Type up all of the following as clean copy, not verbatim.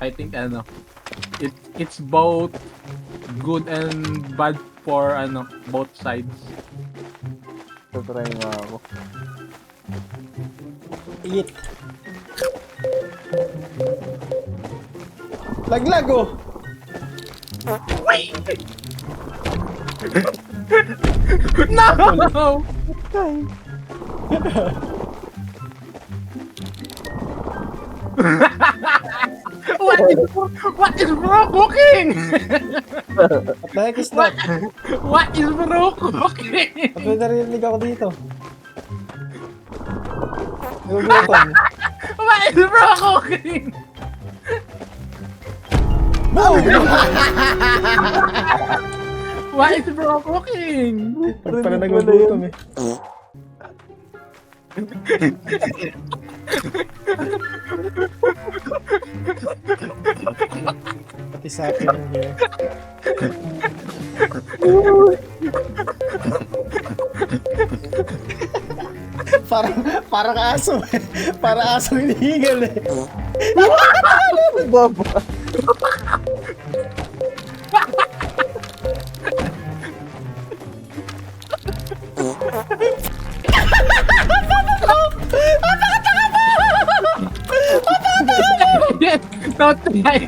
I think ano, it's both good and bad for ano, both sides. Tatry nga ako. Eat. Laglag oh. No! What is bro cooking? What the heck is that? What is bro cooking? Ba't may narinig ako dito? Nagugutom. What is bro cooking? Boom! What is bro cooking? Ba't pala nagugutom eh? Pati sa akin yun here. Parang aso eh. Parang aso hinihingal eh. Baba. Don't try.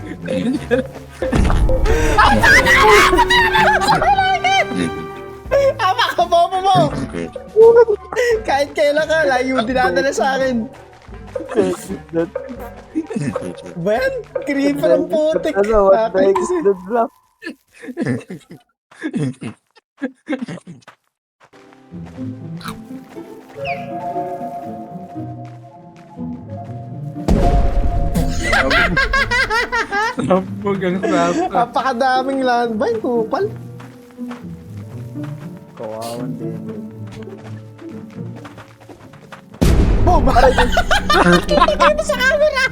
Ama ka, bobo mo! Kahit kailan ka, layo dinadala sa akin. Ba yan? Creeper ang putik. Ano, what the heck Nakakainis is eh. that block? Sabog ang sasa. Napakadaming landmine, kupal. Kawawan din. Boom! Ano sa camera?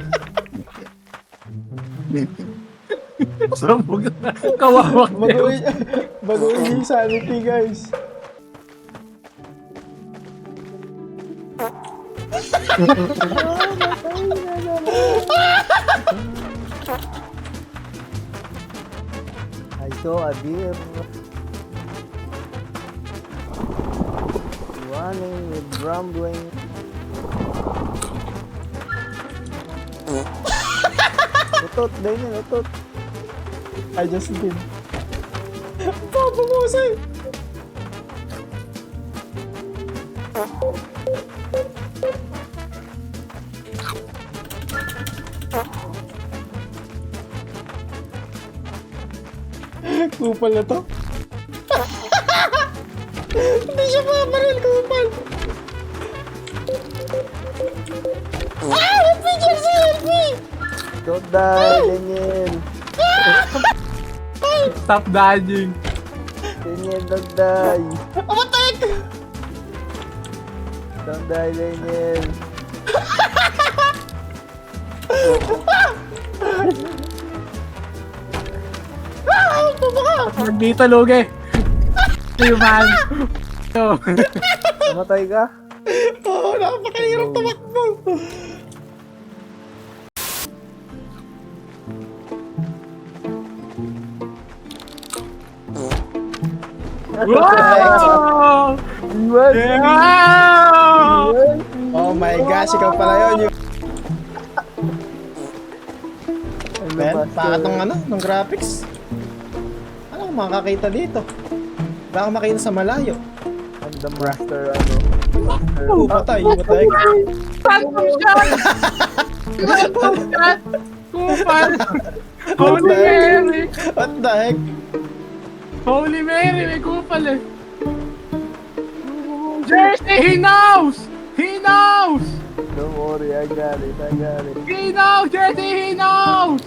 Sabog na. Kawawa kayo. Baguhin yung sanity, guys. I saw a deer. Running with rumbling. Utot, Daniel, utot. I just did. Bobo mo, say! Kupal na to. Hindi siya mabaril, kupal. Ah! Help me, Jersey! Help me! Don't die, Daniel. Stop dodging. Daniel, don't die. Amatek! Don't die, Daniel. Ah! Baba ka! Nandito, Luge. Hey, man. Yo. Namatay ka? Oo, napakahirap tumakbo. Wow! Iwan! Yeah! Oh my gosh, ikaw pala yun. Ben, bakit ng ano, ng graphics? Ano kung makakita dito? Baka makita sa malayo. I'm the master, ano? Oh, patay, patay. Phantom shot! Phantom shot! Kupal! Holy Mary! What the heck? Holy Mary! May kupal eh! Jersey! He knows! He knows! Don't worry, I got it, I got it. He knows! Jersey! He knows!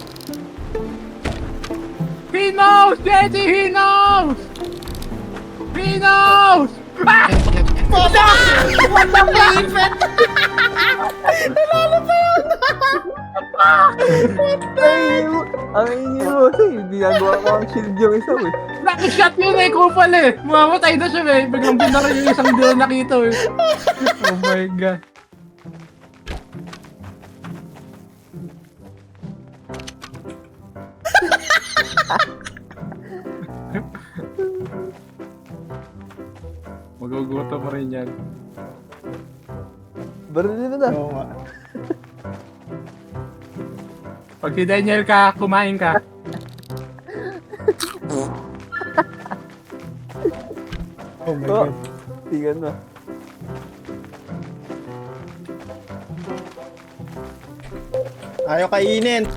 He knows! Jersey! He knows! He knows! Ah! Papa! What the flipet? Nanalo pa yun! Ay, ang ingin mo kasi, ginagawa ko ang shield yung isa eh. Nakishot yun eh, kupal eh. Mamatay na siya eh. Biglang binaril yung isang hindi na nakita eh. Oh my god. Magugutom mo rin yan. Barilin mo na. Oo nga. Pag si Daniel ka, kumain ka. Oh my Oh, God. tingnan mo. Ayaw kainin.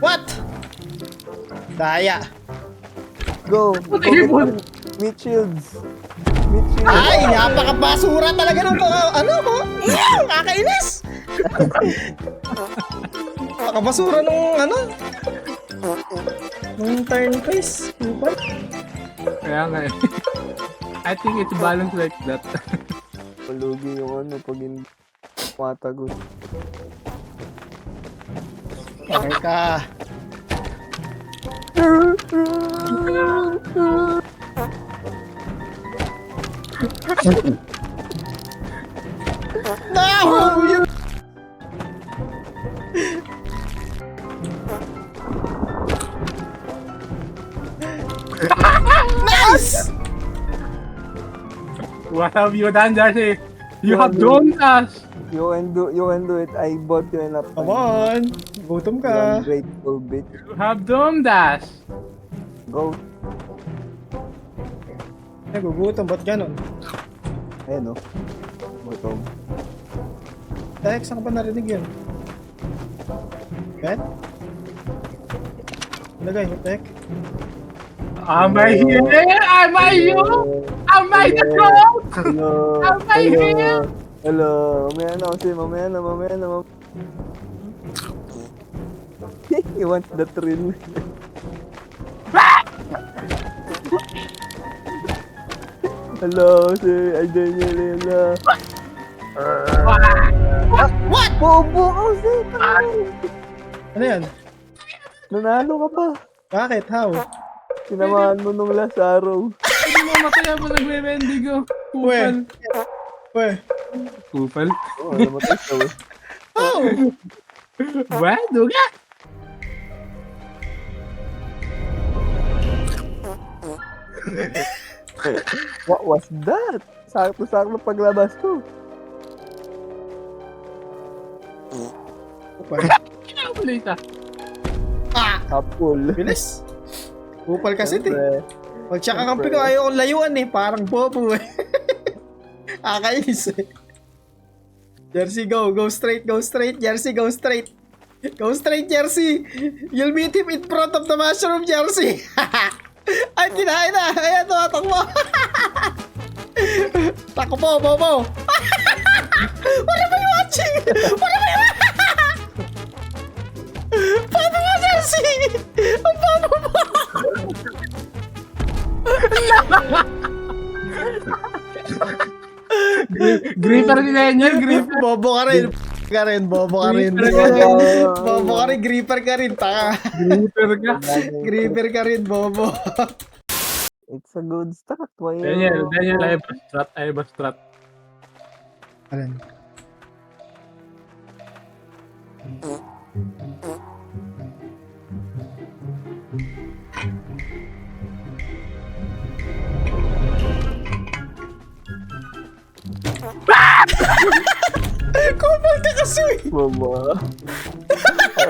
What? Daya. Go! Go get meat shields! Meat shields! Ay, napakabasura talaga ng mga, ano ko? Kakainis! Napakabasura nung, ano? Nung turn face. Diba? Kaya nga eh. I think it's balanced like that. Palugi yung ano pag hindi matagot. Okay ka. No! You... Nice! What have you done, Darcy? You have done us! You can do it. I bought you enough. Come on! Gutom You ka. ungrateful bitch. You have done us! Go. Nagugutom, ba't ganon? Ayan o. Bottom. Tek, saan ka ba narinig yun? Ben? Lagay, Tek. Am I here? Am I you? Am I the goat? Hello. Am I here? Hello. Mamaya na kasi. Mamaya na. He wants the thrill. Hello, si Daniel. What? Bobo kasi. Ano yan? Nanalo ka pa. Bakit? How? Sinamahan mo nung last araw. Hindi mo mataya pa nagbe-bendigo. Kupal. Weh. Kupal? Oo, namatay siya eh. How? What? Duga? What was that? Sakto-sakto paglabas ko. Kinakulit ah. Ah! Hapol. Bilis. Upal kasi eh. Siyempre. Pag siya kakampi ko, ayaw kong layuan eh. Parang bobo eh. Kakainis eh. Jersey, go. Go straight, go straight. Jersey, go straight. Go straight, Jersey. You'll meet him in front of the mushroom, Jersey. Ay, kinain na. Ayan, tumatakbo. Takbo, bobo. What am I watching? What am I watching? Paano mo, Jersey? Ang bobo mo. Gripper ni Daniel, gripper. Bobo ka rin. Bobo ka rin. Gripper Bobo ka rin, gripper ka rin. Taka. Gripper ka. Gripper ka rin, bobo. It's a good start. Why Daniel, I have a strat. Alin? Kupal ka kasi. Mama.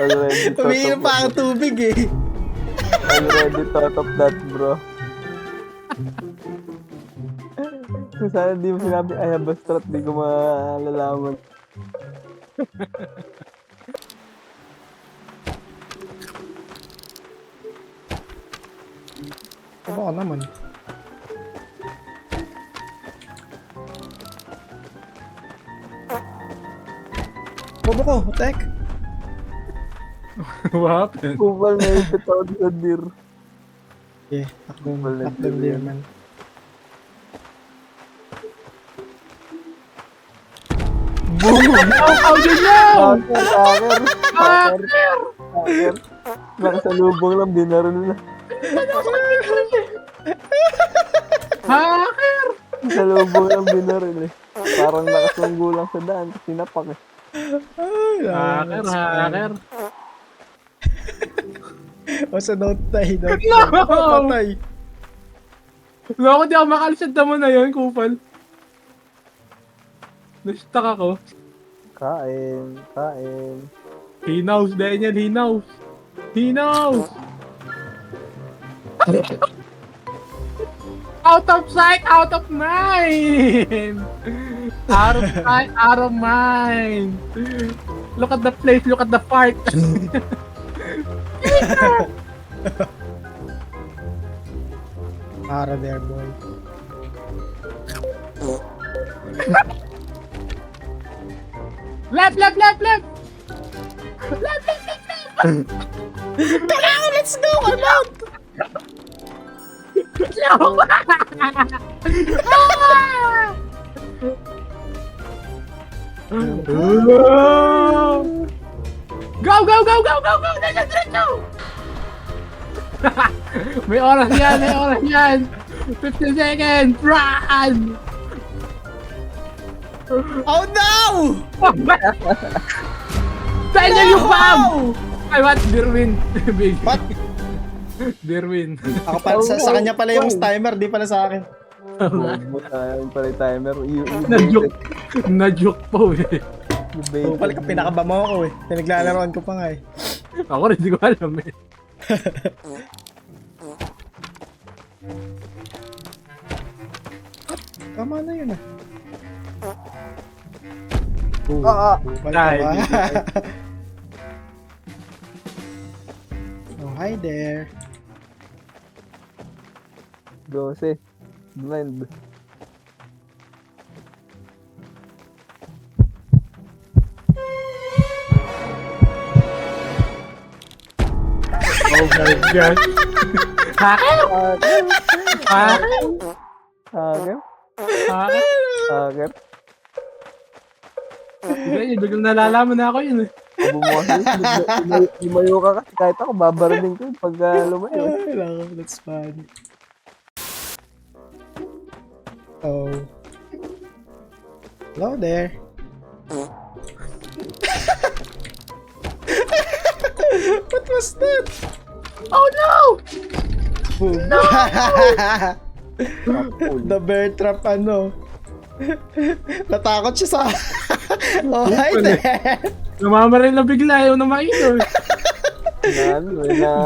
Already Tumihin pa ang tubig eh. Already thought of that, bro. Kung sana di mo sinabi, I have a strat, di ko malalaman. Aba ka naman. Bobo ko, attack. What happened? Kupal na yung pitawad sa deer. Eh, takbong Wala deer din. man. How did you know? Hacker. Nakasalubong lang, binaril na. Hacker! Nakasalubong lang, binaril eh. Parang nakasunggo lang sa daan, sinapak eh. Ay, Hacker, hacker. Basta don't die, don't die. No! Patay. Loko, di ako makalis sa damo na yun, kupal. Na-stuck ako. Kain. He knows, Daniel, he knows. He knows! Out of sight, out of mind! Out of sight, out of mind! Look at the place, look at the fart! Para there, boy. Left, left, left, left! Left, left, left, left! Kailangan, let's go! I'm out! No! Ah! Go, go, go, go, go, go! Diretso! May oras yan, may oras yan! 15 seconds! Run! Oh no! Daniel, you bomb! I want Derwin. Big. What? Derwin. Ako pala, sa kanya pala yung timer, di pala sa akin. Bobo tayo pala yung timer. Na-joke. Na-joke po eh. Oo, pala ka pinakabama ako eh. Pinaglalaroan ko pa nga eh. Ako rin, hindi ko alam eh. Tama na yun ah. Bukal ka Ay, ba? hindi. Oh, hi there. Dose. Blend. Oh my God. Hacker? Hacker? Hacker. Hacker? Hacker. Hindi, biglang nalalaman na ako yun eh. Bumuha lumayo ka kasi kahit ako babaraling ko yun pag lumayo. That's funny. Oh. Hello there. What was that? Oh no! Boom. No! The bear trap ano. Natakot siya sa... Oh, hi there. Namamaril na bigla, ayaw na makita eh.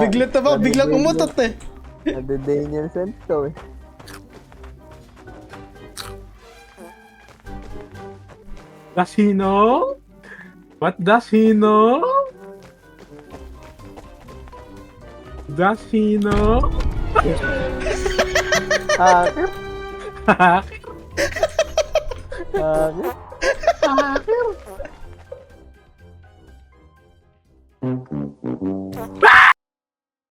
Bigla to ba? Biglang umutot eh. Nade-Daniel sense to eh. Does he know? What does he know? Does he know? Hacker. Hacker? Hacker. Hacker?